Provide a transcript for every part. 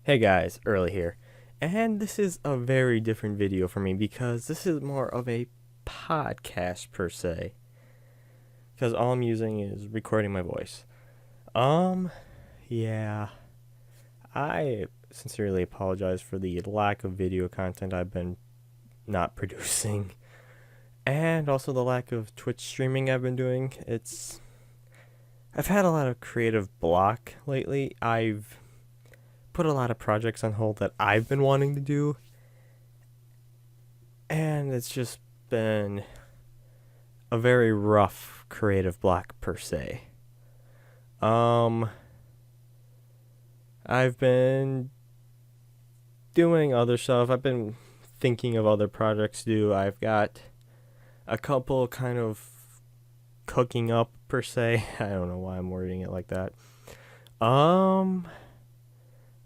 Hey guys, Early here. And this is a very different video for me because this is more of a podcast per se. Because all I'm using is recording my voice. Um, yeah. I sincerely apologize for the lack of video content I've been not producing. And also the lack of Twitch streaming I've been doing. I've had a lot of creative block lately. I've put a lot of projects on hold that I've been wanting to do, and it's just been a very rough creative block per se. Um, I've been doing other stuff. I've been thinking of other projects to do. I've got a couple kind of cooking up per se. I don't know why I'm wording it like that.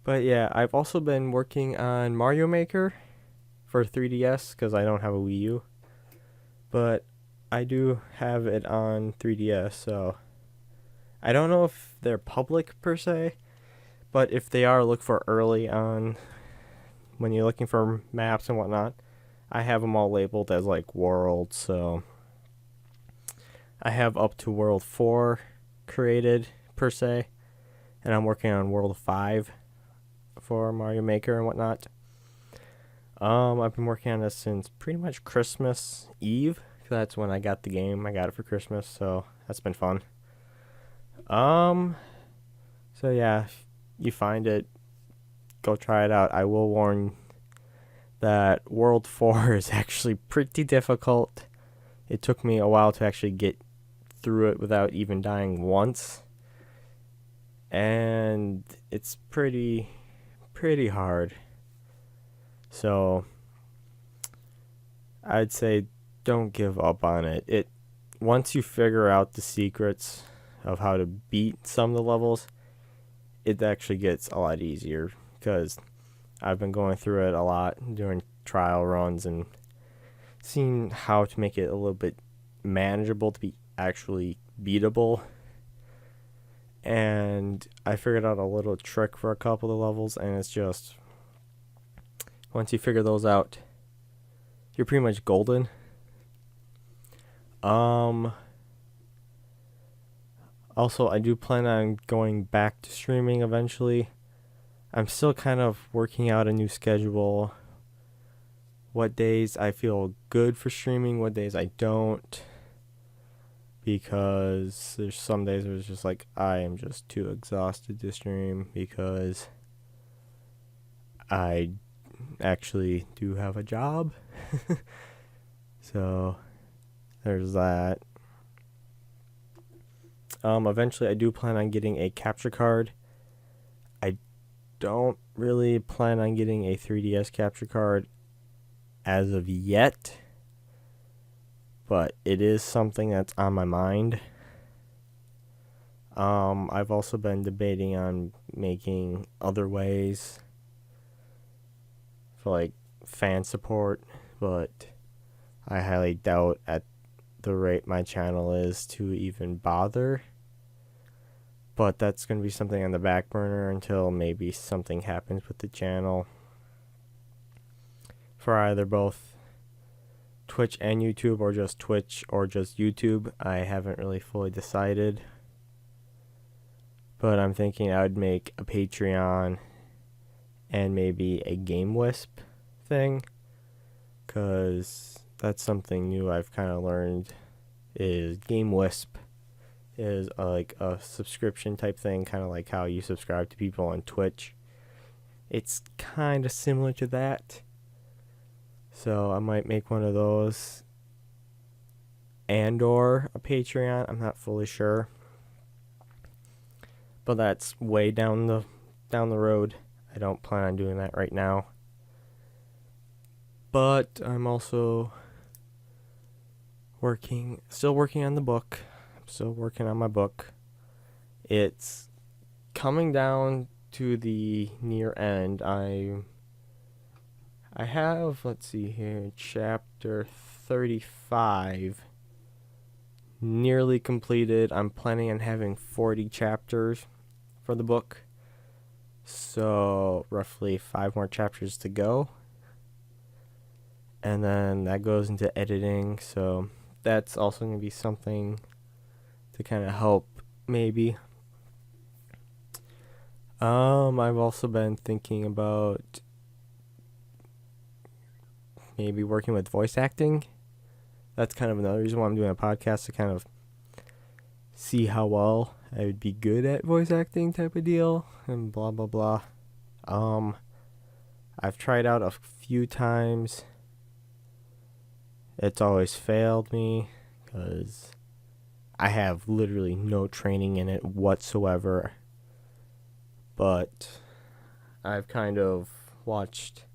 But yeah, I've also been working on Mario Maker for 3DS because I don't have a Wii U. But I do have it on 3DS, so I don't know if they're public per se, but if they are, look for early on when you're looking for maps and whatnot. I have them all labeled as like world, so I have up to world 4 created per se, and I'm working on world 5 for Mario Maker and whatnot. I've been working on this since pretty much Christmas Eve. That's when I got the game. I got it for Christmas, so that's been fun. So yeah, if you find it, go try it out. I will warn that World 4 is actually pretty difficult. It took me a while to actually get through it without even dying once. And it's pretty hard. So I'd say don't give up on it. Once you figure out the secrets of how to beat some of the levels, it actually gets a lot easier because I've been going through it a lot, doing trial runs and seeing how to make it a little bit manageable to be actually beatable. And I figured out a little trick for a couple of the levels, and it's just once you figure those out, you're pretty much golden. Also, I do plan on going back to streaming eventually. I'm still kind of working out a new schedule. What days I feel good for streaming, what days I don't. Because there's some days where it's just like I am just too exhausted to stream because I actually do have a job. So there's that. Eventually I do plan on getting a capture card. I don't really plan on getting a 3DS capture card as of yet, but it is something that's on my mind. I've also been debating on making other ways for like fan support, but I highly doubt at the rate my channel is to even bother. But that's going to be something on the back burner until maybe something happens with the channel for either both Twitch and YouTube, or just Twitch or just YouTube. I haven't really fully decided, but I'm thinking I would make a Patreon and maybe a Game Wisp thing, because that's something new I've kind of learned. Is Game Wisp is like a subscription type thing, kind of like how you subscribe to people on Twitch. It's kind of similar to that. So I might make one of those, and or a Patreon. I'm not fully sure, but that's way down the road. I don't plan on doing that right now. But I'm also still working on the book. I'm still working on my book. It's coming down to the near end. I have, let's see here, chapter 35 nearly completed. I'm planning on having 40 chapters for the book. So roughly 5 more chapters to go. And then that goes into editing. So that's also going to be something to kind of help maybe. I've also been thinking about maybe working with voice acting. That's kind of another reason why I'm doing a podcast, to kind of see how well I would be good at voice acting type of deal, and blah blah blah. I've tried out a few times. It's always failed me because I have literally no training in it whatsoever. But I've kind of watched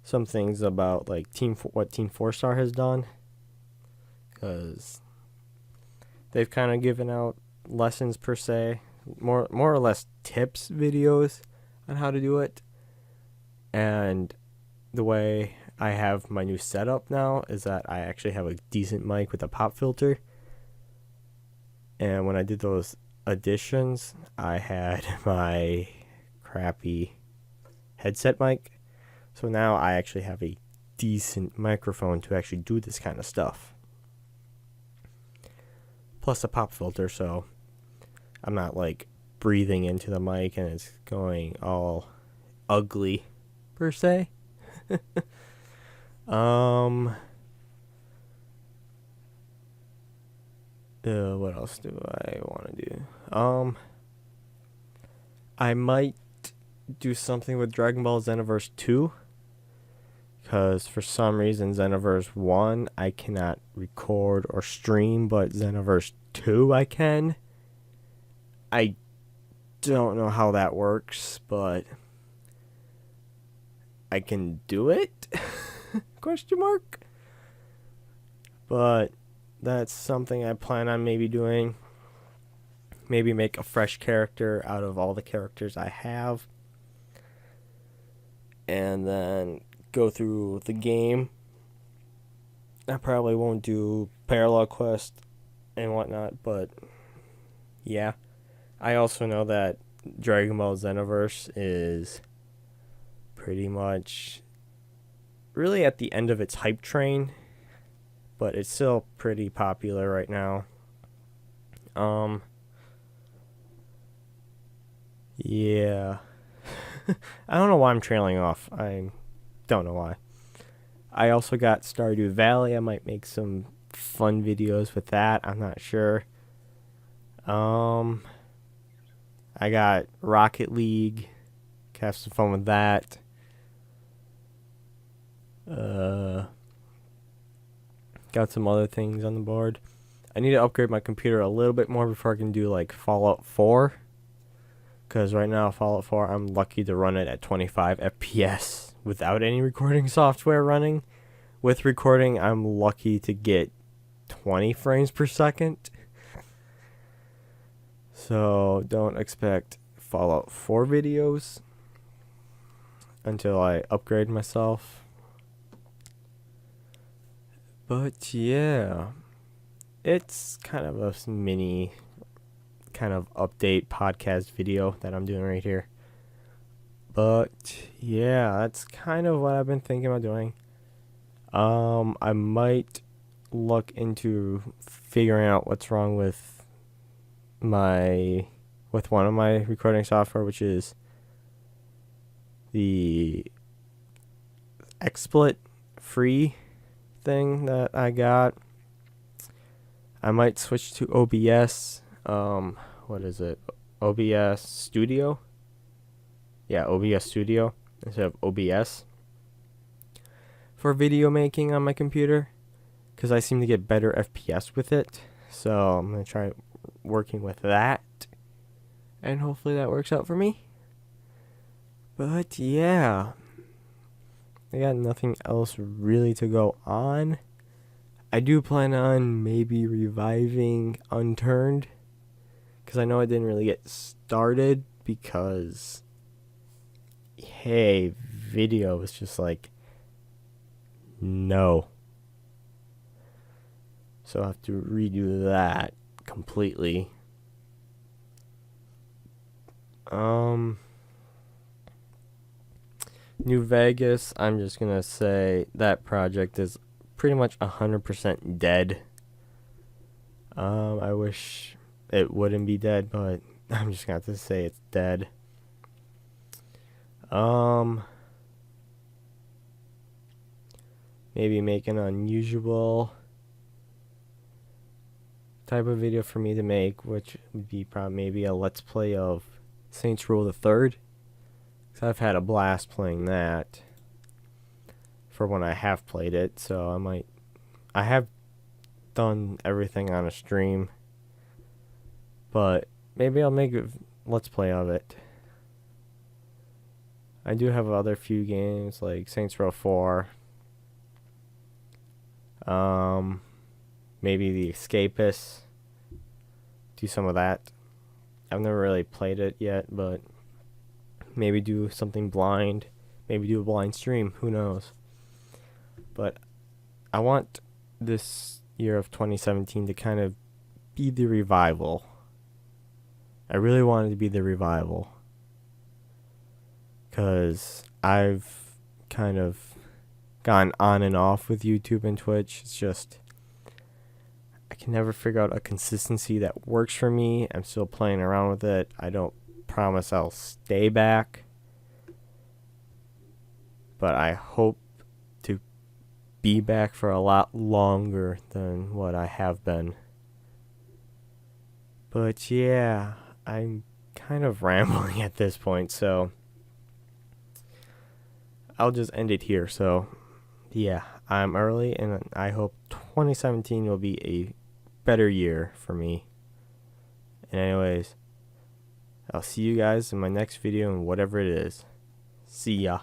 some things about like what Team 4-Star has done, because they've kind of given out lessons per se, more or less tips videos on how to do it. And the way I have my new setup now is that I actually have a decent mic with a pop filter. And when I did those auditions, I had my crappy headset mic. So now I actually have a decent microphone to actually do this kind of stuff. Plus a pop filter, so I'm not like breathing into the mic and it's going all ugly per se. What else do I want to do? I might do something with Dragon Ball Xenoverse 2, because for some reason Xenoverse 1 I cannot record or stream, but Xenoverse 2 I can. I don't know how that works, but I can do it? Question mark. But that's something I plan on maybe doing. Maybe make a fresh character out of all the characters I have, and then go through the game. I probably won't do Parallel Quest and whatnot, but yeah. I also know that Dragon Ball Xenoverse is pretty much really at the end of its hype train, but it's still pretty popular right now. Yeah. I don't know why I'm trailing off. I don't know why. I also got Stardew Valley. I might make some fun videos with that. I'm not sure. I got Rocket League. Have some fun with that. Got some other things on the board. I need to upgrade my computer a little bit more before I can do like Fallout 4. Because right now, Fallout 4, I'm lucky to run it at 25 FPS without any recording software running. With recording, I'm lucky to get 20 frames per second. So don't expect Fallout 4 videos until I upgrade myself. But yeah, it's kind of a mini kind of update podcast video that I'm doing right here. But yeah, that's kind of what I've been thinking about doing. I might look into figuring out what's wrong with one of my recording software, which is the XSplit free thing that I got. I might switch to OBS. What is it? OBS Studio? Yeah, OBS Studio instead of OBS for video making on my computer, because I seem to get better FPS with it. So I'm going to try working with that, and hopefully that works out for me. But yeah, I got nothing else really to go on. I do plan on maybe reviving Unturned, because I know I didn't really get started because, hey, video was just like, no. So I have to redo that completely. New Vegas, I'm just gonna say that project is pretty much 100% dead. I wish it wouldn't be dead, but I'm just gonna have to say it's dead. Um, Maybe make an unusual type of video for me to make, which would be probably maybe a let's play of Saints Row the Third. Cause I've had a blast playing that for when I have played it, so I have done everything on a stream, but maybe I'll make a let's play of it. I do have other few games like Saints Row 4. Maybe The Escapist. Do some of that. I've never really played it yet, but maybe do something blind. Maybe do a blind stream. Who knows? But I want this year of 2017 to kind of be the revival. I really wanted to be the revival. Because I've kind of gone on and off with YouTube and Twitch. It's just, I can never figure out a consistency that works for me. I'm still playing around with it. I don't promise I'll stay back, but I hope to be back for a lot longer than what I have been. But yeah, I'm kind of rambling at this point, so I'll just end it here. So yeah, I'm early, and I hope 2017 will be a better year for me. And anyways, I'll see you guys in my next video and whatever it is. See ya.